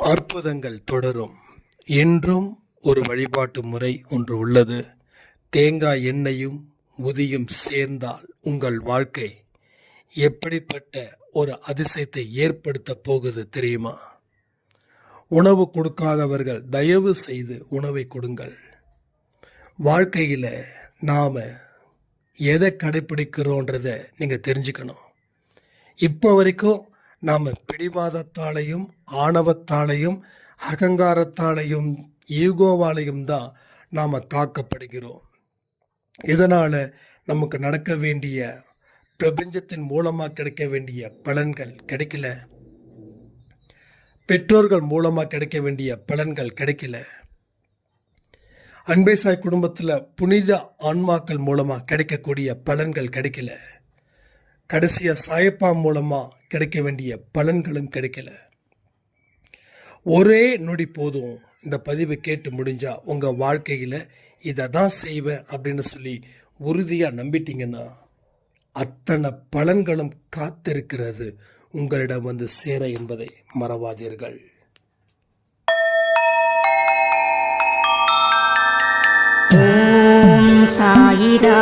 அற்புதங்கள் தொடரும். இன்றும் ஒரு வழிபாட்டு முறை ஒன்று உள்ளது. தேங்காய் எண்ணெயும் உதியும் சேர்ந்தால் உங்கள் வாழ்க்கை எப்படிப்பட்ட ஒரு அதிசயத்தை ஏற்படுத்த போகுது தெரியுமா? உணவு கொடுக்காதவர்கள் தயவு செய்து உணவை கொடுங்கள். வாழ்க்கையில் நாம் எதை கடைப்பிடிக்கிறோன்றத நீங்கள் தெரிஞ்சுக்கணும். இப்போ வரைக்கும் நாம் பிடிவாதத்தாலையும் ஆணவத்தாலையும் அகங்காரத்தாலையும் ஈகோவாலையும் தான் நாம் தாக்கப்படுகிறோம். இதனால் நமக்கு நடக்க வேண்டிய பிரபஞ்சத்தின் மூலமாக கிடைக்க வேண்டிய பலன்கள் கிடைக்கல, பெற்றோர்கள் மூலமாக கிடைக்க வேண்டிய பலன்கள் கிடைக்கல, அன்பே சாய் குடும்பத்தில் புனித ஆன்மாக்கள் மூலமாக கிடைக்கக்கூடிய பலன்கள் கிடைக்கல, கடைசியாக சாயப்பா மூலமாக கிடைக்க வேண்டிய பலன்களும் கிடைக்கல. ஒரே நொடி போதும் இந்த பதிவை கேட்டு முடிஞ்சால் உங்கள் வாழ்க்கையில் இதை தான் செய்வேன் அப்படின்னு சொல்லி உறுதியாக நம்பிட்டீங்கன்னா அத்தனை பலன்களும் காத்திருக்கிறது உங்களிடம் வந்து சேர என்பதை மறவாதீர்கள். ஓம் சாயிரா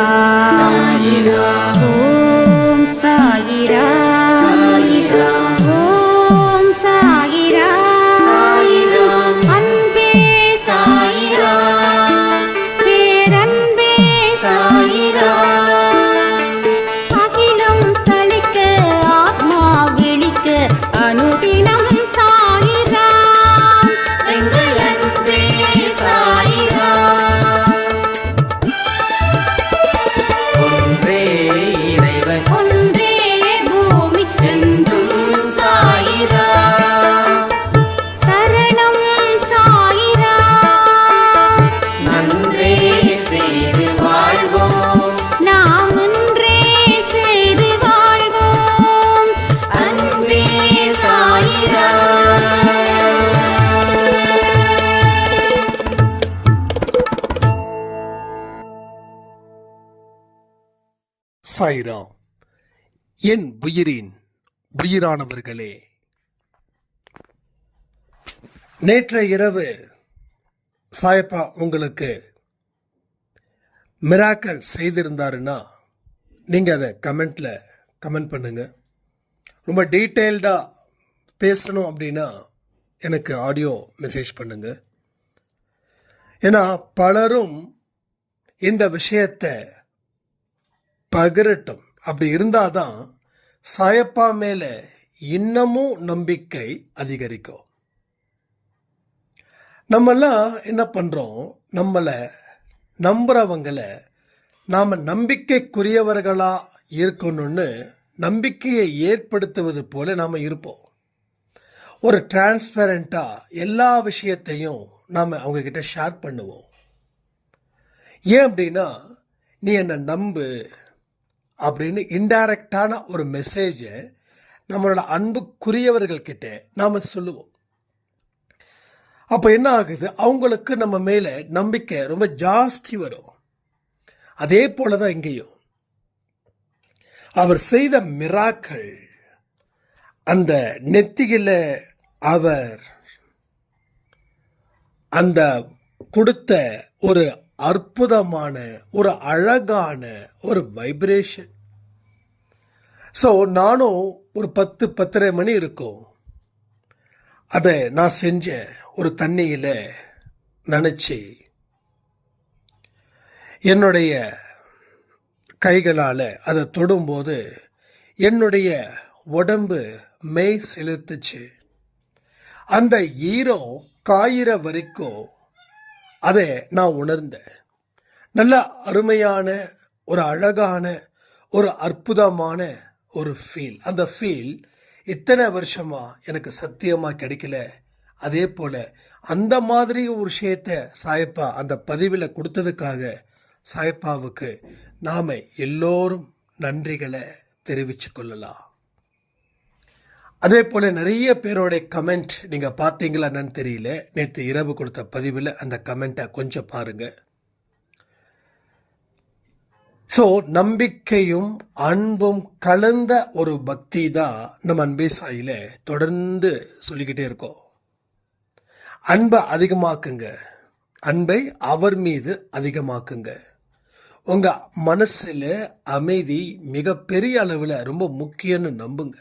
சாயிரா, ஓம் சாயிரா சாயிரா, ஓம் சாயிரா சாயிரா, அன்பே சாயிரா, பேரன்பே சாயிரா, அகிலம் தளிக்க ஆத்மா விழிக்க அனுதினம் சாயிரா, எங்கள் அன்பே சாயிரா. சாயிராம். என் உயிரின் உயிரானவர்களே, நேற்றைய இரவு சாயப்பா உங்களுக்கு மிராக்கல் செய்திருந்தாருன்னா நீங்கள் அதை கமெண்ட் பண்ணுங்க. ரொம்ப டீட்டெயில்டாக பேசணும் அப்படின்னா எனக்கு ஆடியோ மெசேஜ் பண்ணுங்க. ஏன்னா பலரும் இந்த விஷயத்தை பகிரட்டும். அப்படி இருந்தாதான் சாயப்பா மேலே இன்னமும் நம்பிக்கை அதிகரிக்கும். நம்மெல்லாம் என்ன பண்ணுறோம், நம்மளை நம்புறவங்களை நாம் நம்பிக்கைக்குரியவர்களாக இருக்கணும்னு நம்பிக்கையை ஏற்படுத்துவது போல நாம் இருப்போம். ஒரு டிரான்ஸ்பரண்ட்டாக எல்லா விஷயத்தையும் நாம் அவங்கக்கிட்ட ஷேர் பண்ணுவோம். ஏன் அப்படின்னா, நீ என்னை நம்பு அப்படின்னு இன்டைரக்டான ஒரு மெசேஜை நம்மளோட அன்புக்குரியவர்கள்கிட்ட நாம் சொல்லுவோம். அப்போ என்ன ஆகுது, அவங்களுக்கு நம்ம மேலே நம்பிக்கை ரொம்ப ஜாஸ்தி வரும். அதே போல தான் இங்கேயும் அவர் செய்த மிராக்கள், அந்த நெத்தியில் அவர் அந்த கொடுத்த ஒரு அற்புதமான ஒரு அழகான ஒரு வைப்ரேஷன். ஸோ நானும் ஒரு 10-10:30 மணி இருக்கும், அதை நான் செஞ்சேன். ஒரு தண்ணியில் நனைச்சி என்னுடைய கைகளால் அதை தொடும்போது என்னுடைய உடம்பு மெய் செலுத்துச்சு. அந்த ஈரம் காயிற வரைக்கும் அதை நான் உணர்ந்தேன். நல்ல அருமையான ஒரு அழகான ஒரு அற்புதமான ஒரு ஃபீல். அந்த ஃபீல் இத்தனை வருஷமாக எனக்கு சத்தியமாக கிடைக்கல. அதே போல் அந்த மாதிரி ஒரு விஷயத்தை சாயப்பா அந்த பதிவில் கொடுத்ததுக்காக சாயப்பாவுக்கு நாம் எல்லோரும் நன்றிகளை தெரிவித்து கொள்ளலாம். அதே போல் நிறைய பேரோடைய கமெண்ட் நீங்கள் பார்த்தீங்களா என்னன்னு தெரியல. நேற்று இரவு கொடுத்த பதிவில் அந்த கமெண்ட்டை கொஞ்சம் பாருங்கள். ஸோ நம்பிக்கையும் அன்பும் கலந்த ஒரு பக்தி தான் நம்ம அன்பே சாயில தொடர்ந்து சொல்லிக்கிட்டே இருக்கோம். அன்பை அதிகமாக்குங்க. அன்பை அவர் மீது அதிகமாக்குங்க. உங்கள் மனசில் அமைதி மிகப்பெரிய அளவில் ரொம்ப முக்கியம்னு நம்புங்க.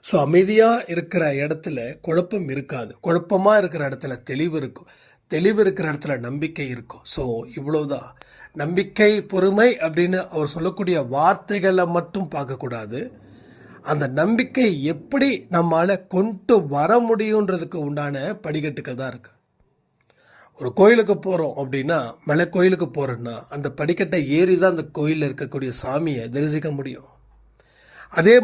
ஸோ அமைதியாக இருக்கிற இடத்துல குழப்பம் இருக்காது. குழப்பமாக இருக்கிற இடத்துல தெளிவு இருக்கும். தெளிவு இருக்கிற இடத்துல நம்பிக்கை இருக்கும். ஸோ இவ்வளோதான். நம்பிக்கை, பொறுமை அப்படின்னு அவர் சொல்லக்கூடிய வார்த்தைகளை மட்டும் பார்க்கக்கூடாது. அந்த நம்பிக்கை எப்படி நம்மளால் கொண்டு வர முடியுன்றதுக்கு உண்டான படிக்கட்டுகள் தான் இருக்குது. ஒரு கோயிலுக்கு போகிறோம் அப்படின்னா, மலை கோயிலுக்கு போகிறோன்னா அந்த படிக்கட்டை ஏறி தான் அந்த கோயிலில் இருக்கக்கூடிய சாமியை தரிசிக்க முடியும். அதே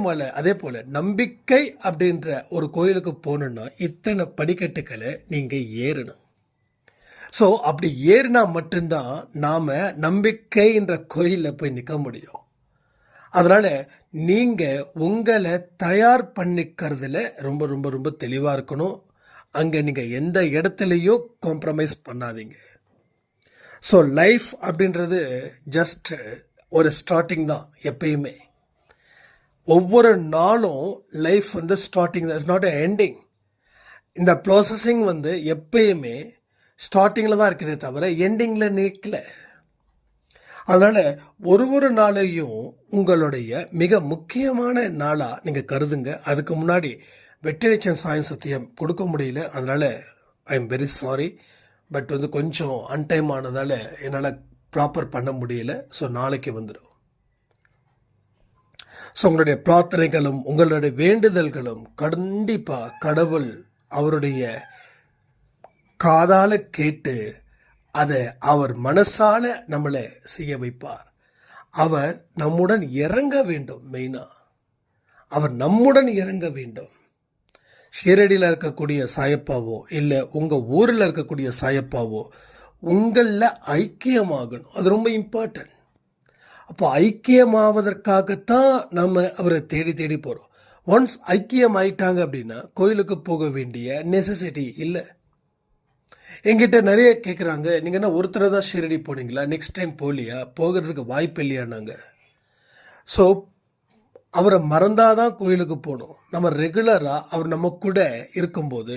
போல் நம்பிக்கை அப்படின்ற ஒரு கோயிலுக்கு போகணுன்னா இத்தனை படிக்கட்டுகளை நீங்கள் ஏறணும். ஸோ அப்படி ஏறினா மட்டும்தான் நாம் நம்பிக்கைன்ற கோயிலில் போய் நிற்க முடியும். அதனால் நீங்கள் உங்களை தயார் பண்ணிக்கிறதுல ரொம்ப ரொம்ப ரொம்ப தெளிவாக இருக்கணும். அங்கே நீங்கள் எந்த இடத்துலையும் காம்ப்ரமைஸ் பண்ணாதீங்க. ஸோ லைஃப் அப்படின்றது ஜஸ்ட் ஒரு ஸ்டார்டிங் தான். எப்பயுமே ஒவ்வொரு நாளும் லைஃப் ஸ்டார்டிங் தான், இட்ஸ் நாட் எ எண்டிங். இந்த ப்ராசஸிங் எப்பயுமே ஸ்டார்டிங்கில் தான் இருக்குதே தவிர எண்டிங்கில் நிற்கல. அதனால் ஒரு நாளையும் உங்களுடைய மிக முக்கியமான நாளாக நீங்கள் கருதுங்க. அதுக்கு முன்னாடி வெற்றிச்சன் சாயம் சத்தியம் கொடுக்க முடியல. அதனால் I am very sorry. But கொஞ்சம் அன்டைம் ஆனதால் என்னால் ப்ராப்பர் பண்ண முடியல. ஸோ நாளைக்கு வந்துடும். ஸோ உங்களுடைய பிரார்த்தனைகளும் உங்களுடைய வேண்டுதல்களும் கண்டிப்பாக கடவுள் அவருடைய காதால் கேட்டு அதை அவர் மனசால நம்மளை செய்ய வைப்பார். அவர் நம்முடன் இறங்க வேண்டும். மெயினாக அவர் நம்முடன் இறங்க வேண்டும். ஷீரடியில் இருக்கக்கூடிய சாயப்பாவோ இல்லை உங்கள் ஊரில் இருக்கக்கூடிய சாயப்பாவோ உங்களில் ஐக்கியமாகணும். அது ரொம்ப இம்பார்ட்டன்ட். அப்போ ஐக்கியமாவதற்காகத்தான் நம்ம அவரை தேடி தேடி போகிறோம். ஒன்ஸ் ஐக்கியம் ஆயிட்டாங்க அப்படின்னா கோயிலுக்கு போக வேண்டிய நெசசிட்டி இல்லை. எங்கிட்ட நிறைய கேட்குறாங்க, நீங்கள் என்ன ஒருத்தரை தான் ஷீரடி போனீங்களா, நெக்ஸ்ட் டைம் போகலையா, போகிறதுக்கு வாய்ப்பு இல்லையானாங்க. ஸோ அவரை மறந்தாதான் கோயிலுக்கு போகணும். நம்ம ரெகுலராக அவர் நம்ம கூட இருக்கும்போது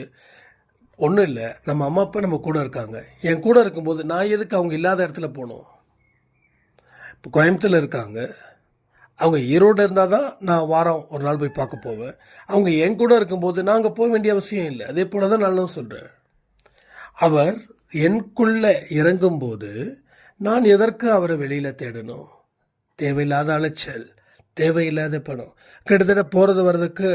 ஒன்றும் இல்லை, நம்ம அம்மா அப்பா நம்ம கூட இருக்காங்க. என் கூட இருக்கும்போது நான் எதுக்கு அவங்க இல்லாத இடத்துல போகணும்? இப்போ கோயம்புத்தூரில் இருக்காங்க, அவங்க ஈரோடு இருந்தால் தான் நான் வாரம் ஒரு நாள் போய் பார்க்க போவேன். அவங்க என் கூட இருக்கும்போது நான் அங்கே போக வேண்டிய அவசியம் இல்லை. அதே போல் தான் நானும் சொல்கிறேன். அவர் எனக்குள்ளே இறங்கும்போது நான் எதற்கு அவரை வெளியில் தேடணும்? தேவையில்லாத அலைச்சல், தேவையில்லாத பணம். கிட்டத்தட்ட போகிறது வர்றதுக்கு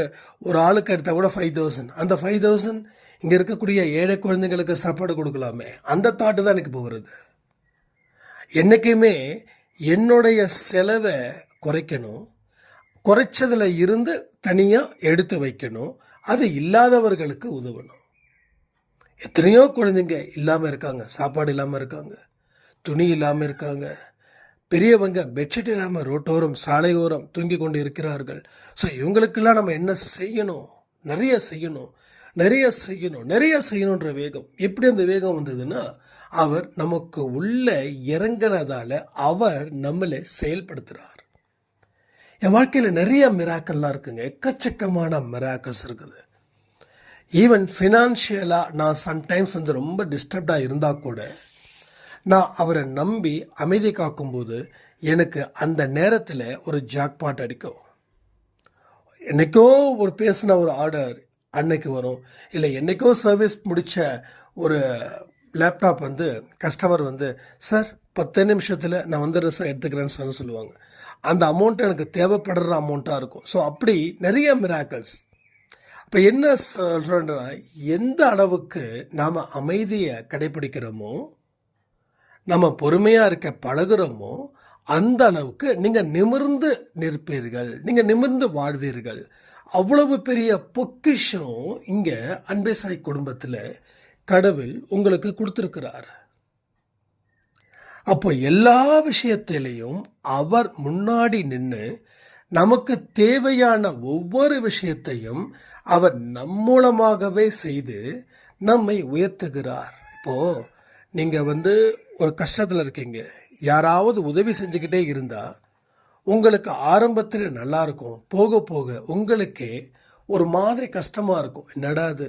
ஒரு ஆளுக்கு எடுத்தால் கூட 5,000. அந்த 5,000 இங்கே இருக்கக்கூடிய ஏழை குழந்தைங்களுக்கு சாப்பாடு கொடுக்கலாமே, அந்த தாட்டு தான் எனக்கு போகிறது. என்றைக்குமே என்னுடைய செலவை குறைக்கணும். குறைச்சதில் இருந்து தனியாக எடுத்து வைக்கணும். அது இல்லாதவர்களுக்கு உதவணும். எத்தனையோ குழந்தைங்க இல்லாமல் இருக்காங்க, சாப்பாடு இல்லாமல் இருக்காங்க, துணி இல்லாமல் இருக்காங்க. பெரியவங்க பெட்ஷீட் இல்லாமல் ரோட்டோரம் சாலையோரம் தூங்கி கொண்டு இருக்கிறார்கள். ஸோ இவங்களுக்கெல்லாம் நம்ம என்ன செய்யணும்? நிறைய செய்யணும், நிறைய செய்யணும், நிறைய செய்யணுன்ற வேகம். எப்படி அந்த வேகம் வந்ததுன்னா, அவர் நமக்கு உள்ள இறங்கினதால அவர் நம்மளை செயல்படுத்துகிறார். என் வாழ்க்கையில் நிறைய மிராக்கள்லாம் இருக்குங்க, எக்கச்சக்கமான மிராக்கல்ஸ் இருக்குது. ஈவன் ஃபினான்ஷியலாக நான் சம்டைம்ஸ் ரொம்ப டிஸ்டர்ப்டாக இருந்தால் கூட நான் அவரை நம்பி அமைதி காக்கும்போது எனக்கு அந்த நேரத்தில் ஒரு ஜாக்பாட் அடிக்கும். என்றைக்கோ ஒரு பேசின ஒரு ஆர்டர் அன்னைக்கு வரும். இல்லை என்றைக்கோ சர்வீஸ் முடித்த ஒரு லேப்டாப் கஸ்டமர் சார் 10 நிமிஷத்தில் நான் சார் எடுத்துக்கிறேன்னு சொல்லுவாங்க. அந்த அமௌண்ட் எனக்கு தேவைப்படுற அமௌண்ட்டாக இருக்கும். ஸோ அப்படி நிறைய மிராக்கல்ஸ். இப்போ என்ன சொல்கிறேன்னா, எந்த அளவுக்கு நாம் அமைதியை கடைப்பிடிக்கிறோமோ, நம்ம பொறுமையாக இருக்க பழகுறோமோ, அந்த அளவுக்கு நீங்கள் நிமிர்ந்து நிற்பீர்கள், நீங்கள் நிமிர்ந்து வாழ்வீர்கள். அவ்வளவு பெரிய பொக்கிஷம் இங்கே அன்பே சாய் குடும்பத்தில் கடவுள் உங்களுக்கு கொடுத்துருக்கிறார். அப்போ எல்லா விஷயத்திலையும் அவர் முன்னாடி நின்று நமக்கு தேவையான ஒவ்வொரு விஷயத்தையும் அவர் நம் மூலமாகவே செய்து நம்மை உயர்த்துகிறார். இப்போது நீங்கள் ஒரு கஷ்டத்தில் இருக்கீங்க, யாராவது உதவி செஞ்சுக்கிட்டே இருந்தால் உங்களுக்கு ஆரம்பத்தில் நல்லாயிருக்கும், போக போக உங்களுக்கே ஒரு மாதிரி கஷ்டமாக இருக்கும். என்னடா அது,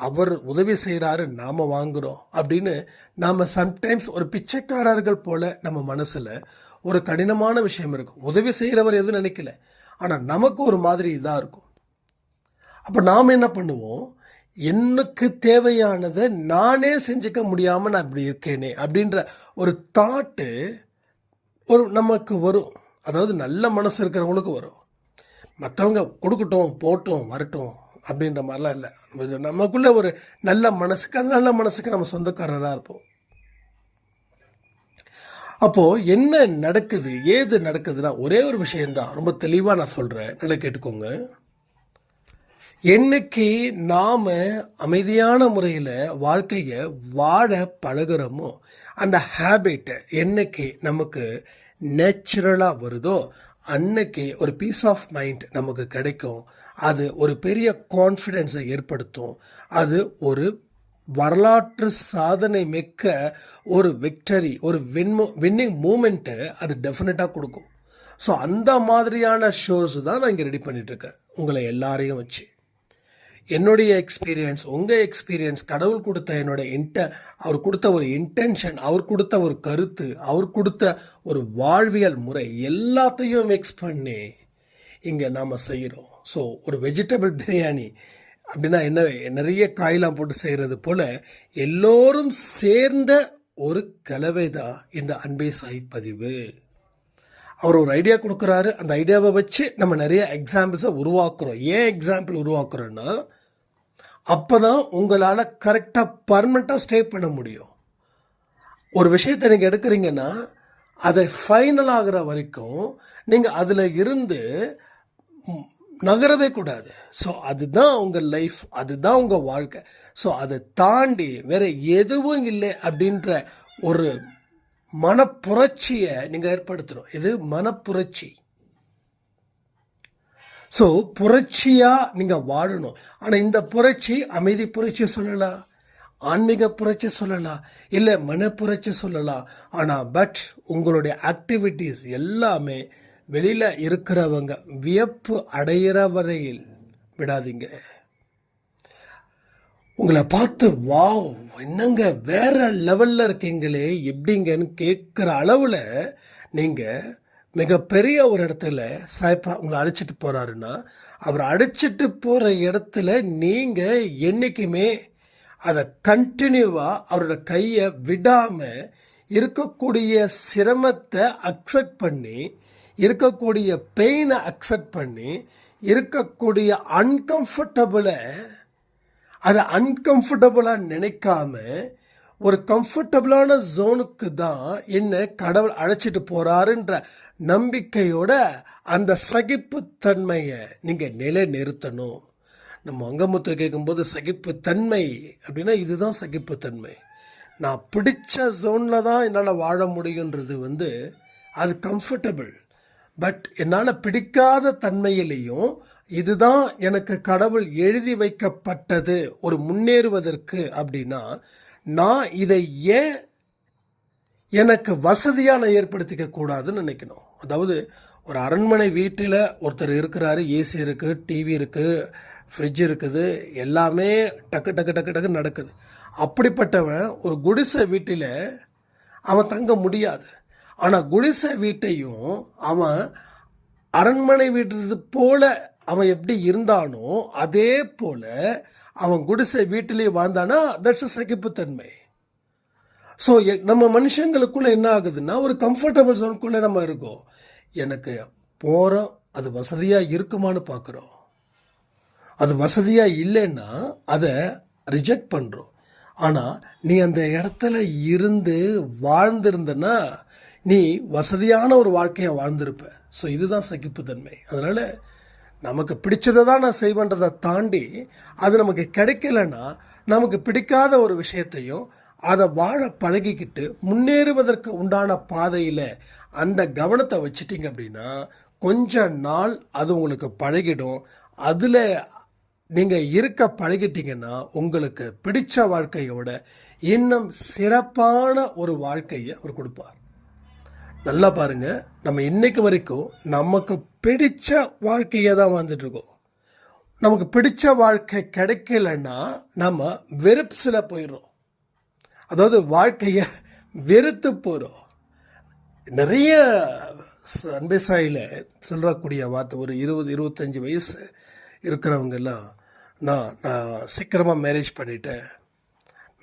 அவர் உதவி செய்கிறாரு, நாம் வாங்குகிறோம் அப்படின்னு நாம் சம்டைம்ஸ் ஒரு பிச்சைக்காரர்கள் போல் நம்ம மனசில் ஒரு கடினமான விஷயம் இருக்கும். உதவி செய்கிறவர் எதுவும் நினைக்கல, ஆனால் நமக்கு ஒரு மாதிரி இதாக இருக்கும். அப்போ நாம் என்ன பண்ணுவோம், எனக்கு தேவையானதை நானே செஞ்சுக்க முடியாமல் நான் இப்படி இருக்கேனே அப்படின்ற ஒரு தாட்டு ஒரு நமக்கு வரும். அதாவது நல்ல மனசு இருக்கிறவங்களுக்கு வரும். மற்றவங்க கொடுக்கட்டும் போட்டும் வரட்டும் அப்படின்ற மாதிரிலாம் இல்லை. நமக்குள்ள ஒரு நல்ல மனசுக்கு, அது நல்ல மனசுக்கு நம்ம சொந்தக்காரராக இருப்போம். அப்போது என்ன நடக்குது, ஏது நடக்குதுன்னா ஒரே ஒரு விஷயந்தான், ரொம்ப தெளிவாக நான் சொல்கிறேன், நல்லா கேட்டுக்கோங்க. என்னைக்கு நாம் அமைதியான முறையில் வாழ்க்கையை வாழ பழகிறோமோ, அந்த ஹேபிட்டை என்னைக்கு நமக்கு நேச்சுரலாக வருதோ அன்னைக்கு ஒரு பீஸ் ஆஃப் மைண்ட் நமக்கு கிடைக்கும். அது ஒரு பெரிய கான்ஃபிடென்ஸை ஏற்படுத்தும். அது ஒரு வரலாற்று சாதனை மிக்க ஒரு விக்டரி, ஒரு வின்னிங் மூமெண்ட்டை அது டெஃபினட்டாக கொடுக்கும். ஸோ அந்த மாதிரியான ஷோஸ் தான் நான் இங்கே ரெடி பண்ணிகிட்ருக்கேன், உங்களை எல்லாரையும் வச்சு. என்னுடைய எக்ஸ்பீரியன்ஸ், உங்கள் எக்ஸ்பீரியன்ஸ், கடவுள் கொடுத்த அவர் கொடுத்த ஒரு இன்டென்ஷன், அவர் கொடுத்த ஒரு கருத்து, அவர் கொடுத்த ஒரு வாழ்வியல் முறை எல்லாத்தையும் மிக்ஸ் பண்ணி இங்கே நாம் செய்கிறோம். ஸோ ஒரு வெஜிடபிள் பிரியாணி அப்படின்னா என்ன, நிறைய காயெலாம் போட்டு செய்கிறது போல் எல்லோரும் சேர்ந்த ஒரு கலவை தான் இந்த அன்பே சாய் பதிவு. அவர் ஒரு ஐடியா கொடுக்குறாரு, அந்த ஐடியாவை வச்சு நம்ம நிறைய எக்ஸாம்பிள்ஸை உருவாக்குறோம். ஏன் எக்ஸாம்பிள் உருவாக்குறோன்னா, அப்போ தான் உங்களால் கரெக்டாக பர்மனெண்ட்டாக ஸ்டே பண்ண முடியும். ஒரு விஷயத்தை நீங்கள் எடுக்கிறீங்கன்னா அதை ஃபைனல் ஆகிற வரைக்கும் நீங்கள் அதில் இருந்து நகரவே கூடாது. ஸோ அதுதான் உங்கள் லைஃப், அதுதான் உங்கள் வாழ்க்கை. ஸோ அதை தாண்டி வேறு எதுவும் இல்லை அப்படின்ற ஒரு மனப்புரட்சியை நீங்கள் ஏற்படுத்தணும். இது மனப்புரட்சி. ஸோ புரட்சியாக நீங்கள் வாழணும். ஆனால் இந்த புரட்சி அமைதி புரட்சி சொல்லலாம், ஆன்மீக புரட்சி சொல்லலாம், இல்லை மனப்புரட்சி சொல்லலாம். ஆனால் பட் உங்களுடைய ஆக்டிவிட்டீஸ் எல்லாமே வெளியில் இருக்கிறவங்க வியப்பு அடைகிற வரையில் விடாதீங்க. உங்களை பார்த்து வாவ் என்னங்க வேற லெவலில் இருக்கீங்களே எப்படிங்கன்னு கேட்குற அளவில் நீங்கள் மிகப்பெரிய ஒரு இடத்துல சாய்ப்பா உங்களை அழைச்சிட்டு போகிறாருன்னா, அவர் அழைச்சிட்டு போகிற இடத்துல நீங்கள் என்றைக்குமே அதை கண்டினியூவாக அவரோட கையை விடாமல் இருக்கக்கூடிய சிரமத்தை அக்செப்ட் பண்ணி, இருக்கக்கூடிய பெயினை அக்செப்ட் பண்ணி, இருக்கக்கூடிய அன்கம்ஃபர்டபுளை அதை அன்கம்ஃபர்டபுளாக நினைக்காம ஒரு கம்ஃபர்டபுளான ஜோனுக்கு தான் என்ன கடவுள் அழைச்சிட்டு போகிறாருன்ற நம்பிக்கையோட அந்த சகிப்புத்தன்மையை நீங்கள் நிலைநிறுத்தணும். நம்ம அங்கமுத்து கேட்கும்போது சகிப்புத்தன்மை அப்படின்னா இதுதான் சகிப்புத்தன்மை. நான் பிடிச்ச ஜோனில் தான் என்னால் வாழ முடியுன்றது அது கம்ஃபர்டபுள். பட் என்னால் பிடிக்காத தன்மையிலையும் இதுதான் எனக்கு கடவுள் எழுதி வைக்கப்பட்டது ஒரு முன்னேறுவதற்கு அப்படின்னா, நான் இதை ஏன் எனக்கு வசதியாக நான் ஏற்படுத்திக்க கூடாதுன்னு நினைக்கணும். அதாவது ஒரு அரண்மனை வீட்டில் ஒருத்தர் இருக்கிறாரு, ஏசி இருக்குது, டிவி இருக்குது, ஃப்ரிட்ஜ் இருக்குது, எல்லாமே டக்கு டக்கு டக்கு டக்கு நடக்குது. அப்படிப்பட்டவன் ஒரு குடிசை வீட்டில் அவன் தங்க முடியாது. ஆனால் குடிசை வீட்டையும் அவன் அரண்மனை வீட்டு போல அவன் எப்படி இருந்தானோ அதே போல் அவன் குடிசை வீட்டிலேயே வாழ்ந்தானா தட்ஸ் அ சகிப்புத்தன்மை. ஸோ நம்ம மனுஷங்களுக்குள்ளே என்ன ஆகுதுன்னா ஒரு கம்ஃபர்டபுள் ஜோனுக்குள்ளே நம்ம இருக்கோம். எனக்கு போகிறோம், அது வசதியாக இருக்குமான்னு பார்க்குறோம். அது வசதியாக இல்லைன்னா அதை ரிஜெக்ட் பண்ணுறோம். ஆனால் நீ அந்த இடத்துல இருந்து வாழ்ந்திருந்தனா நீ வசதியான ஒரு வாழ்க்கையை வாழ்ந்திருப்ப. ஸோ இதுதான் சகிப்புத்தன்மை. அதனால் நமக்கு பிடிச்சதை தான் நான் செய்வேன்றதை தாண்டி அது நமக்கு கிடைக்கலன்னா நமக்கு பிடிக்காத ஒரு விஷயத்தையும் அதை வாழ பழகிக்கிட்டு முன்னேறுவதற்கு உண்டான பாதையில் அந்த கவனத்தை வச்சிட்டிங்க அப்படின்னா கொஞ்ச நாள் அது உங்களுக்கு பழகிடும். அதில் நீங்கள் இருக்க பழகிட்டீங்கன்னா உங்களுக்கு பிடிச்ச வாழ்க்கையோட இன்னும் சிறப்பான ஒரு வாழ்க்கையை அவர் கொடுப்பார். நல்லா பாருங்கள், நம்ம இன்னைக்கு வரைக்கும் நமக்கு பிடிச்ச வாழ்க்கையை தான் வாழ்ந்துட்டுருக்கோம். நமக்கு பிடிச்ச வாழ்க்கை கிடைக்கலன்னா நம்ம வெறுப்ஸில் போயிடுறோம். அதாவது வாழ்க்கையை வெறுத்து போகிறோம். நிறைய அன்பே சாயில் சொல்லக்கூடிய வார்த்தை, ஒரு 20-25 வயசு இருக்கிறவங்கெல்லாம் நான் சீக்கிரமாக மேரேஜ் பண்ணிட்டேன்.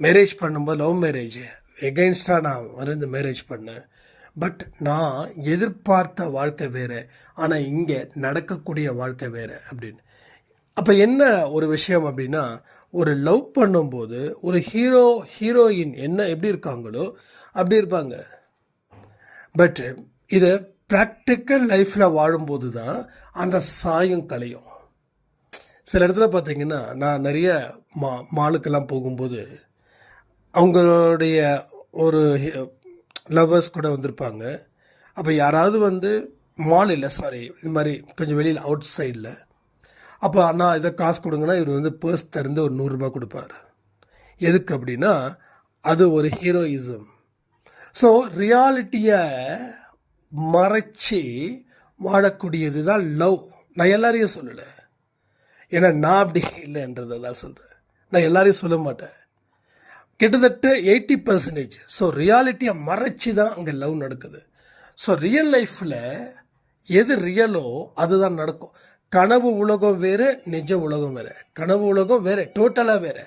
மேரேஜ் பண்ணும்போது லவ் மேரேஜ் எகெயின்ஸ்டாக நான் வந்து மேரேஜ் பண்ணேன். பட் நான் எதிர்பார்த்த வாழ்க்கை வேறு, ஆனால் இங்கே நடக்கக்கூடிய வாழ்க்கை வேறு அப்படின்னு. அப்போ என்ன ஒரு விஷயம் அப்படின்னா, ஒரு லவ் பண்ணும்போது ஒரு ஹீரோயின் எப்படி இருக்காங்களோ அப்படி இருப்பாங்க. பட் இதை ப்ராக்டிக்கல் லைஃப்பில் வாழும்போது தான் அந்த சாயம் கலையும். சில இடத்துல பார்த்தீங்கன்னா, நான் நிறைய மாலுக்கெல்லாம் போகும்போது அவங்களுடைய ஒரு லவ்வர்ஸ் கூட வந்திருப்பாங்க. அப்போ யாராவது வந்து மால் இல்லை சாரி இது மாதிரி கொஞ்சம் வெளியில் அவுட் சைடில், அப்போ அண்ணா இதை காசு கொடுங்கன்னா இவர் வந்து பர்ஸ் திறந்து ஒரு 100 ரூபாய் கொடுப்பார். எதுக்கு அப்படின்னா அது ஒரு ஹீரோயிசம். ஸோ ரியாலிட்டியை மறைச்சி வாழக்கூடியது தான் லவ். நான் எல்லாரையும் சொல்லலை, ஏன்னா நான் அப்படி இல்லைன்றதை தான் சொல்கிறேன். நான் எல்லாரையும் சொல்ல மாட்டேன், கிட்டத்தட்ட 80%. ஸோ ரியாலிட்டியை மறைச்சி தான் அங்கே லவ் நடக்குது. ஸோ ரியல் லைஃப்பில் எது ரியலோ அதுதான் நடக்கும். கனவு உலகம் வேறு, நிஜ உலகம் வேறு. கனவு உலகம் வேறு, டோட்டலாக வேறு.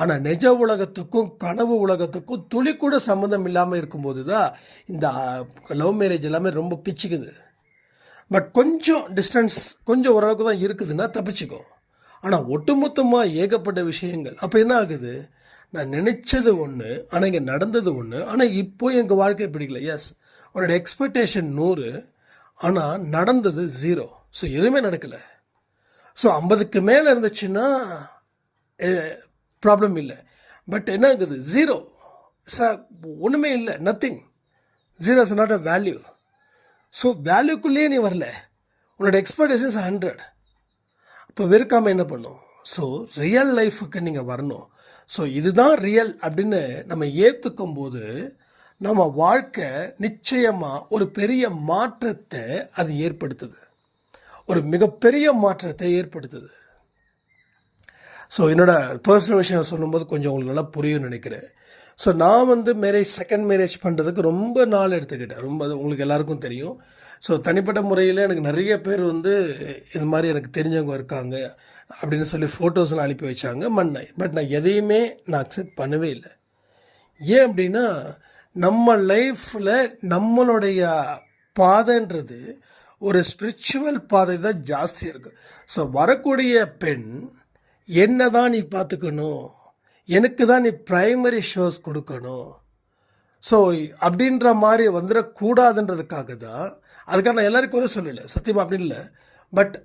ஆனால் நிஜ உலகத்துக்கும் கனவு உலகத்துக்கும் துளி கூட சம்மந்தம் இல்லாமல் இருக்கும்போது தான் இந்த லவ் மேரேஜ் எல்லாமே ரொம்ப பிச்சுக்குது. பட் கொஞ்சம் டிஸ்டன்ஸ் கொஞ்சம் ஓரளவுக்கு தான் இருக்குதுன்னா தப்பிச்சுக்கும். ஆனால் ஒட்டுமொத்தமாக ஏகப்பட்ட விஷயங்கள். அப்போ என்ன ஆகுது, நான் நினச்சது ஒன்று ஆனால் இங்கே நடந்தது ஒன்று, ஆனால் இப்போ எங்கள் வாழ்க்கை பிடிக்கல. எஸ், உன்னோட எக்ஸ்பெக்டேஷன் 100 ஆனால் நடந்தது 0. ஸோ எதுவுமே நடக்கலை. ஸோ 50க்கு மேலே இருந்துச்சுன்னா ப்ராப்ளம் இல்லை. பட் என்ன ஆகுது, 0 ஒன்றுமே இல்லை, nothing. 0 is not a value. So வேல்யூக்குள்ளேயே நீ வரல, உன்னோட எக்ஸ்பெக்டேஷன்ஸ் 100. அப்போ வெறுக்காமல் என்ன பண்ணும். ஸோ ரியல் லைஃபுக்கு நீங்கள் வரணும். ஸோ இதுதான் ரியல் அப்படின்னு நம்ம ஏற்றுக்கும் போது நம்ம வாழ்க்கை நிச்சயமாக ஒரு பெரிய மாற்றத்தை அது ஏற்படுத்துது, ஒரு மிகப்பெரிய மாற்றத்தை ஏற்படுத்துது. ஸோ என்னோடய பர்சனல் விஷயம் சொல்லும்போது கொஞ்சம் உங்களுக்கு நல்லா புரியும்னு நினைக்கிறேன். ஸோ நான் வந்து செகண்ட் மேரேஜ் பண்ணுறதுக்கு ரொம்ப நாள் எடுத்துக்கிட்டேன். ரொம்ப அது உங்களுக்கு எல்லாருக்கும் தெரியும். ஸோ தனிப்பட்ட முறையில் எனக்கு நிறைய பேர் வந்து இது மாதிரி எனக்கு தெரிஞ்சவங்க இருக்காங்க அப்படின்னு சொல்லி ஃபோட்டோஸ்லாம் அனுப்பி வச்சாங்க. பட் நான் எதையுமே நான் அக்செப்ட் பண்ணவே இல்லை. ஏன் அப்படின்னா, நம்ம லைஃப்பில் நம்மளுடைய பாதைன்றது ஒரு ஸ்பிரிச்சுவல் பாதை தான் ஜாஸ்தி இருக்குது. ஸோ வரக்கூடிய பெண் என்ன தான் நீ பார்த்துக்கணும், எனக்கு தான் நீ ப்ரைமரி ஷோஸ் கொடுக்கணும். ஸோ அப்படின்ற மாதிரி வந்துடக்கூடாதுன்றதுக்காக தான். அதுக்காக நான் எல்லாருக்கும் கூட சொல்லலை, சத்தியமாக அப்படி இல்லை. பட்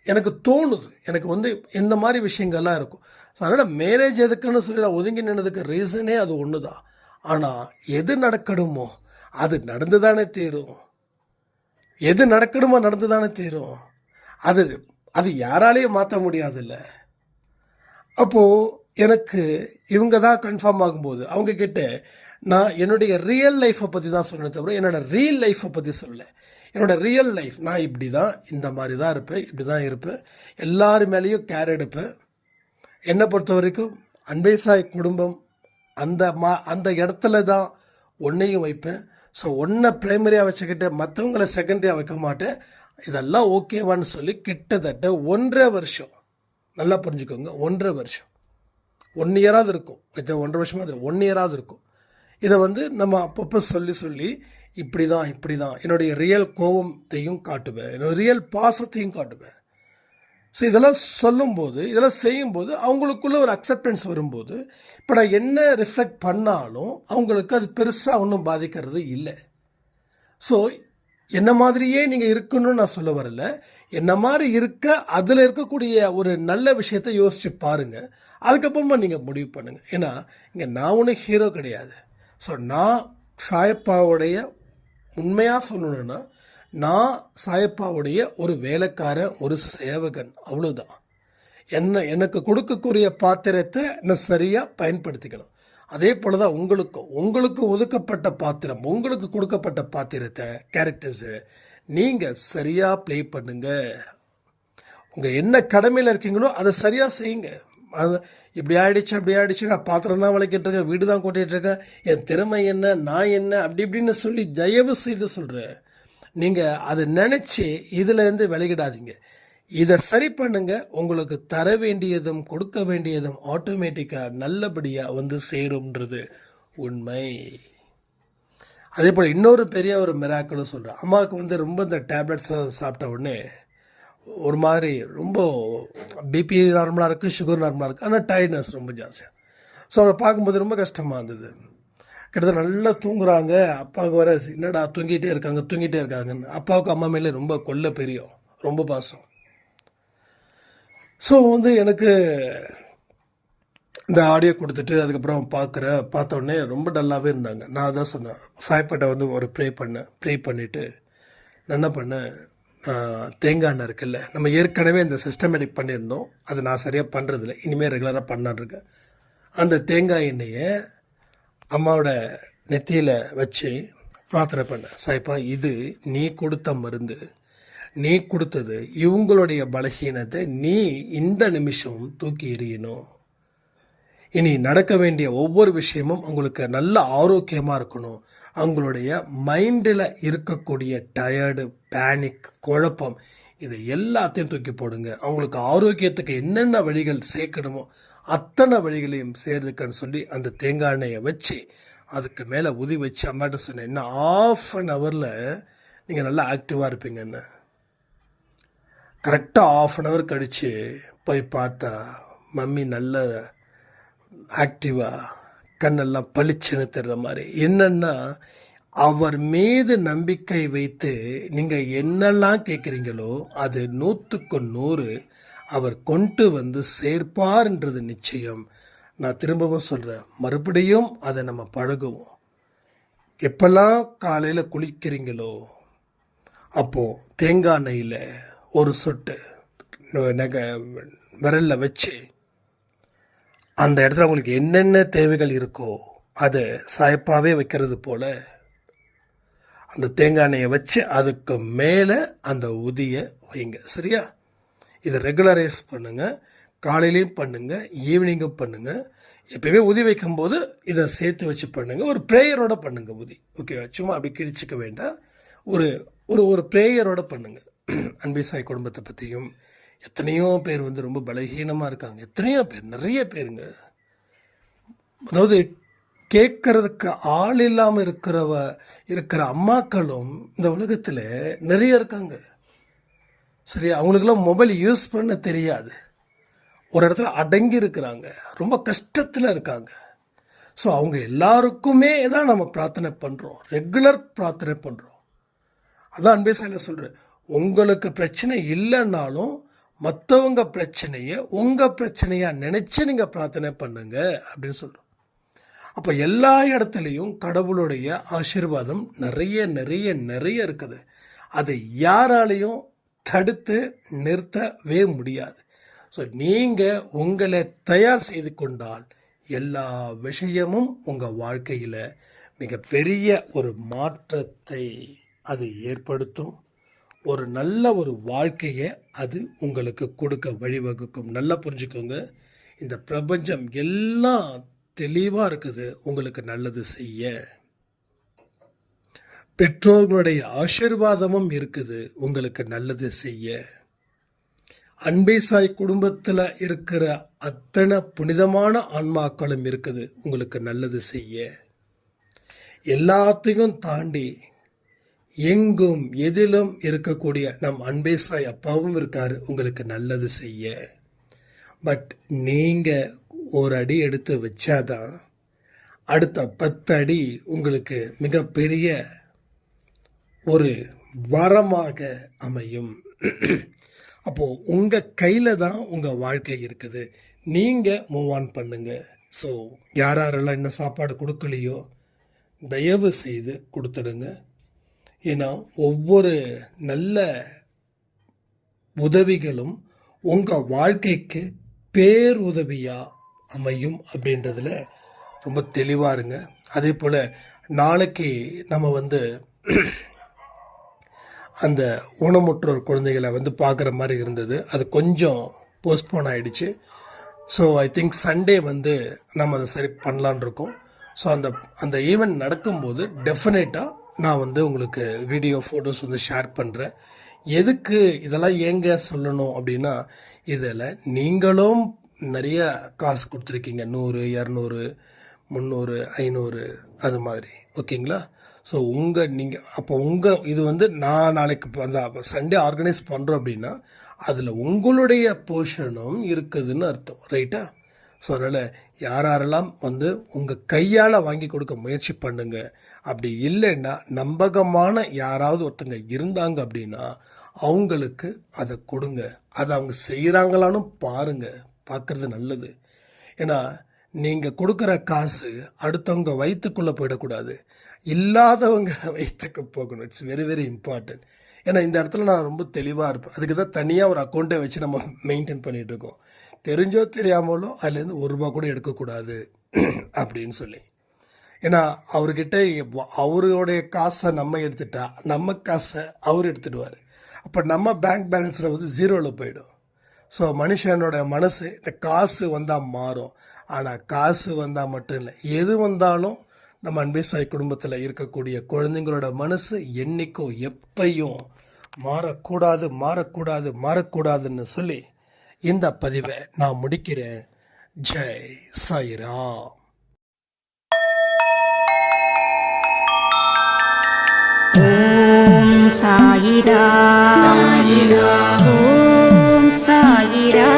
எனக்கு தோணுது, எனக்கு வந்து இந்த மாதிரி விஷயங்கள்லாம் இருக்கும். ஸோ அதனால் மேரேஜ் எதுக்குன்னு சொல்லி நான் ஒதுங்கி நின்னதுக்கு ரீசனே அது ஒன்று தான். ஆனால் எது நடக்கணுமோ அது நடந்து தானே தீரும். எது நடக்கணுமோ நடந்து தானே தீரும். அது யாராலையும் மாற்ற முடியாதுல்ல. அப்போது எனக்கு இவங்க தான் கன்ஃபார்ம் ஆகும்போது அவங்கக்கிட்ட நான் என்னுடைய ரியல் லைஃப்பை பற்றி தான் சொன்னேன், தவிர என்னோடய ரியல் லைஃப்பை பற்றி சொல்லலை. என்னோடய ரியல் லைஃப் நான் இப்படி தான், இந்த மாதிரி தான் இருப்பேன், இப்படி தான் இருப்பேன், எல்லாரு மேலேயும் கேர் எடுப்பேன். என்னை பொறுத்த வரைக்கும் அன்பே சாய் குடும்பம் அந்த இடத்துல தான் ஒன்றையும் வைப்பேன். ஸோ ஒன்றை ப்ரைமரியாக வச்சுக்கிட்டு மற்றவங்களை செகண்டரியாக வைக்க மாட்டேன். இதெல்லாம் ஓகேவான்னு சொல்லி கிட்டத்தட்ட 1.5 வருஷம், நல்லா புரிஞ்சுக்கோங்க, 1.5 வருஷம், 1 இயராவது இருக்கும். இது 1.5 வருஷமாக 1 இயராவது இருக்கும். இதை வந்து நம்ம அப்பப்போ சொல்லி இப்படி தான் என்னுடைய ரியல் கோபத்தையும் காட்டுவேன், என்னோடய ரியல் பாசத்தையும் காட்டுவேன். ஸோ இதெல்லாம் சொல்லும்போது, இதெல்லாம் செய்யும்போது அவங்களுக்குள்ள ஒரு அக்செப்டன்ஸ் வரும்போது, இப்போ நான் என்ன ரிஃப்ளெக்ட் பண்ணாலும் அவங்களுக்கு அது பெருசாக ஒன்றும் பாதிக்கிறது இல்லை. ஸோ என்ன மாதிரியே நீங்கள் இருக்கணும்னு நான் சொல்ல வரல. என்ன மாதிரி இருக்க அதில் இருக்கக்கூடிய ஒரு நல்ல விஷயத்தை யோசித்து பாருங்கள். அதுக்கப்புறமா நீங்கள் முடிவு பண்ணுங்கள். ஏன்னா இங்கே நான் ஒன்றும் ஹீரோ கிடையாது. ஸோ நான் சாயப்பாவுடைய உண்மையாக சொல்லணுன்னா, நான் சாயப்பாவுடைய ஒரு வேலைக்காரன், ஒரு சேவகன், அவ்வளோதான். எனக்கு கொடுக்கக்கூடிய பாத்திரத்தை நான் சரியாக பயன்படுத்திக்கணும். அதே போல் தான் உங்களுக்கு ஒதுக்கப்பட்ட பாத்திரம், உங்களுக்கு கொடுக்கப்பட்ட பாத்திரத்தை, கேரக்டர்ஸை நீங்கள் சரியாக ப்ளே பண்ணுங்கள். உங்கள் என்ன கடமையில் இருக்கீங்களோ அதை சரியாக செய்யுங்க. அது இப்படி ஆயிடுச்சு அப்படி ஆயிடுச்சு, நான் பாத்திரம் தான் விளக்கிட்டு இருக்கேன், வீடு தான் கூட்டிகிட்டு இருக்கேன், என் திறமை என்ன, நான் என்ன, அப்படி இப்படின்னு சொல்லி தயவு செய்து சொல்கிறேன். நீங்கள் அதை நினச்சி இதிலேருந்து விலகிடாதீங்க. இதை சரி பண்ணுங்க. உங்களுக்கு தர வேண்டியதும் கொடுக்க வேண்டியதும் ஆட்டோமேட்டிக்காக நல்லபடியாக வந்து சேரும்ன்றது உண்மை. அதே போல் இன்னொரு பெரிய ஒரு மிராக்கிளும் சொல்கிறேன். அம்மாவுக்கு வந்து ரொம்ப இந்த டேப்லெட்ஸை சாப்பிட்ட உடனே ஒரு மாதிரி ரொம்ப பிபி நார்மலாக இருக்குது, சுகர் நார்மலாக இருக்குது, ஆனால் டயர்ட்னஸ் ரொம்ப ஜாஸ்தியாக. ஸோ அவரை பார்க்கும்போது ரொம்ப கஷ்டமாக இருந்தது. கிட்டத்தட்ட நல்லா தூங்குறாங்க. அப்பாவுக்கு வர என்னடா தூங்கிட்டே இருக்காங்கன்னு. அப்பாவுக்கு அம்மா மேலே ரொம்ப கொல்ல பெரியும், ரொம்ப பாசம். ஸோ வந்து எனக்கு இந்த ஆடியோ கொடுத்துட்டு அதுக்கப்புறம் பார்த்த உடனே ரொம்ப டல்லாகவே இருந்தாங்க. நான் அதான் சொன்னேன், சாய்ப்பாட்டை வந்து ஒரு ப்ரே பண்ணிவிட்டு நான் என்ன பண்ணேன், தேங்காய் எண்ணெய் இருக்குல்ல, நம்ம ஏற்கனவே இந்த சிஸ்டமேட்டிக் பண்ணியிருந்தோம், அது நான் சரியாக பண்ணுறதில்ல, இனிமேல் ரெகுலராக பண்ணான்ருக்கேன். அந்த தேங்காய் எண்ணெயை அம்மாவோட நெத்தியில் வச்சு பிரார்த்தனை பண்ணேன். சாய்ப்பா, இது நீ கொடுத்த மருந்து, நீ கொடுத்தது, இவங்களுடைய பலகீனத்தை நீ இந்த நிமிஷம் தூக்கி எறியணும். இனி நடக்க வேண்டிய ஒவ்வொரு விஷயமும் அவங்களுக்கு நல்ல ஆரோக்கியமாக இருக்கணும். அவங்களுடைய மைண்டில் இருக்கக்கூடிய டயர்டு, பேனிக், குழப்பம், இதை எல்லாத்தையும் தூக்கி போடுங்க. அவங்களுக்கு ஆரோக்கியத்துக்கு என்னென்ன வழிகள் சேர்க்கணுமோ அத்தனை வழிகளையும் சேர்த்துக்கன்னு சொல்லி அந்த தேங்காய் எண்ணெயை வச்சு அதுக்கு மேலே உதி வச்சு அம்மாட்ட சொன்னேன், இன்னும் 1/2 hour நீங்கள் நல்லா ஆக்டிவாக இருப்பீங்கன்னு. கரெக்டாக 1/2 hour கழித்து போய் பார்த்தா மம்மி நல்ல ஆக்டிவாக, கண்ணெல்லாம் பளிச்சுன்னு தர்ற மாதிரி. என்னென்னா, அவர் மீது நம்பிக்கை வைத்து நீங்கள் என்னெல்லாம் கேட்குறீங்களோ அது 100க்கு 100 அவர் கொண்டு வந்து சேர்ப்பார்ன்றது நிச்சயம். நான் திரும்பவும் சொல்கிறேன், மறுபடியும் அதை நம்ம பழகுவோம். எப்பெல்லாம் காலையில் குளிக்கிறீங்களோ அப்போது தேங்காய் எண்ணெயில் ஒரு சொட்டு விரலில் வச்சு அந்த இடத்துல உங்களுக்கு என்னென்ன தேவைகள் இருக்கோ அதை சாய்ப்பாகவே வைக்கிறது போல் அந்த தேங்காய் எண்ணெயை வச்சு அதுக்கு மேலே அந்த உதியை வைங்க. சரியா? இதை ரெகுலரைஸ் பண்ணுங்கள். காலையிலையும் பண்ணுங்கள், ஈவினிங்கும் பண்ணுங்கள். எப்பயுமே உதி வைக்கும்போது இதை சேர்த்து வச்சு பண்ணுங்கள். ஒரு ப்ரேயரோடு பண்ணுங்கள் உதி. ஓகேவா? சும்மா அப்படி கிழிச்சிக்க வேண்டாம். ஒரு ஒரு ப்ரேயரோடு பண்ணுங்கள். அன்பே சாய் குடும்பத்தை பற்றியும் எத்தனையோ பேர் வந்து ரொம்ப பலகீனமாக இருக்காங்க. எத்தனையோ பேர், நிறைய பேருங்க. அதாவது கேட்கறதுக்கு ஆள் இல்லாமல் இருக்கிற அம்மாக்களும் இந்த உலகத்தில் நிறைய இருக்காங்க. சரி, அவங்களுக்கெல்லாம் மொபைல் யூஸ் பண்ண தெரியாது, ஒரு இடத்துல அடங்கி இருக்கிறாங்க, ரொம்ப கஷ்டத்தில் இருக்காங்க. ஸோ அவங்க எல்லாருக்குமே தான் நம்ம பிரார்த்தனை பண்ணுறோம், ரெகுலர் பிரார்த்தனை பண்ணுறோம். அதான் அன்பே சாயில் சொல்கிறேன், உங்களுக்கு பிரச்சனை இல்லைன்னாலும் மற்றவங்க பிரச்சனையை உங்கள் பிரச்சனையாக நினச்சி நீங்கள் பிரார்த்தனை பண்ணுங்க அப்படின்னு சொல்கிறோம். அப்போ எல்லா இடத்துலையும் கடவுளுடைய ஆசீர்வாதம் நிறைய நிறைய நிறைய இருக்குது. அதை யாராலையும் தடுத்து நிறுத்தவே முடியாது. ஸோ நீங்கள் உங்களை தயார் செய்து கொண்டால் எல்லா விஷயமும் உங்கள் வாழ்க்கையில் மிகப்பெரிய ஒரு மாற்றத்தை அது ஏற்படுத்தும். ஒரு நல்ல ஒரு வாழ்க்கையை அது உங்களுக்கு கொடுக்க வழிவகுக்கும். நல்லா புரிஞ்சுக்கோங்க, இந்த பிரபஞ்சம் எல்லாம் தெளிவாக இருக்குது உங்களுக்கு நல்லது செய்ய. பெற்றோர்களுடைய ஆசீர்வாதமும் இருக்குது உங்களுக்கு நல்லது செய்ய. அன்பே சாய் குடும்பத்தில் இருக்கிற அத்தனை புனிதமான ஆன்மாக்களும் இருக்குது உங்களுக்கு நல்லது செய்ய. எல்லாத்தையும் தாண்டி எங்கும் எதிலும் இருக்கக்கூடிய நம் அன்பே சாய் அப்பாவும் இருக்கார் உங்களுக்கு நல்லது செய்ய. பட் நீங்கள் ஒரு அடி எடுத்து வச்சாதான் அடுத்த 10 அடி உங்களுக்கு மிகப்பெரிய ஒரு வரமாக அமையும். அப்போது உங்கள் கையில் தான் உங்கள் வாழ்க்கை இருக்குது. நீங்கள் மூவ் ஆன் பண்ணுங்கள். ஸோ யாரெல்லாம் இன்னும் சாப்பாடு கொடுக்கலையோ தயவு செய்து கொடுத்துடுங்க. ஏன்னா ஒவ்வொரு நல்ல உதவிகளும் உங்கள் வாழ்க்கைக்கு பேருதவியாக அமையும் அப்படின்றதுல ரொம்ப தெளிவாக இருங்க. அதே போல் நாளைக்கு நம்ம வந்து அந்த ஊனமுற்றோர் குழந்தைகளை வந்து பார்க்குற மாதிரி இருந்தது. அது கொஞ்சம் போஸ்ட்போன் ஆகிடுச்சு. ஸோ ஐ திங்க் சண்டே வந்து நம்ம அதை சரி பண்ணலான் இருக்கோம். ஸோ அந்த ஈவெண்ட் நடக்கும்போது டெஃபினட்டாக நான் வந்து உங்களுக்கு வீடியோ ஃபோட்டோஸ் வந்து ஷேர் பண்ணுறேன். எதுக்கு இதெல்லாம் ஏங்க சொல்லணும் அப்படின்னா, இதில் நீங்களும் நிறைய காசு கொடுத்துருக்கீங்க. 100, 200, 300, 500 அது மாதிரி. ஓகேங்களா? ஸோ நீங்கள் இது வந்து நான் நாளைக்கு அந்த சண்டே ஆர்கனைஸ் பண்ணுறோம் அப்படின்னா அதில் உங்களுடைய போர்ஷனும் இருக்குதுன்னு அர்த்தம். ரைட்டா? ஸோ அதனால் யாரெல்லாம் வந்து உங்கள் கையால் வாங்கி கொடுக்க முயற்சி பண்ணுங்க. அப்படி இல்லைன்னா நம்பகமான யாராவது ஒருத்தங்க இருந்தாங்க அப்படின்னா அவங்களுக்கு அதை கொடுங்க. அதை அவங்க செய்கிறாங்களான்னு பாருங்கள். பார்க்குறது நல்லது. ஏன்னா நீங்கள் கொடுக்குற காசு அடுத்தவங்க வயிற்றுக்குள்ளே போயிடக்கூடாது, இல்லாதவங்க வயிற்றுக்கு போகணும். It's very very important. ஏன்னா இந்த இடத்துல நான் ரொம்ப தெளிவாக இருப்பேன். அதுக்கு தான் தனியாக ஒரு அக்கௌண்ட்டை வச்சு நம்ம மெயின்டைன் பண்ணிகிட்ருக்கோம். தெரிஞ்சோ தெரியாமலோ அதுலேருந்து ₹1 கூட எடுக்கக்கூடாது அப்படின்னு சொல்லி. ஏன்னா அவர்கிட்ட அவருடைய காசை நம்ம எடுத்துட்டா நம்ம காசை அவர் எடுத்துடுவார். அப்போ நம்ம பேங்க் பேலன்ஸில் வந்து 0ல் போயிடும். ஸோ மனுஷனோட மனசு இந்த காசு வந்தால் மாறும். ஆனால் காசு வந்தால் மட்டும் இல்லை, எது வந்தாலும் நம்ம அன்பே சாய் குடும்பத்தில் இருக்கக்கூடிய குழந்தைங்களோட மனசு என்றைக்கும் எப்பையும் மாறக்கூடாதுன்னு சொல்லி இந்த பதிவை நான் முடிக்கிறேன். ஜெய் சாய்ராம். ஓம் சாயிரா. ஓம் சாயிரா.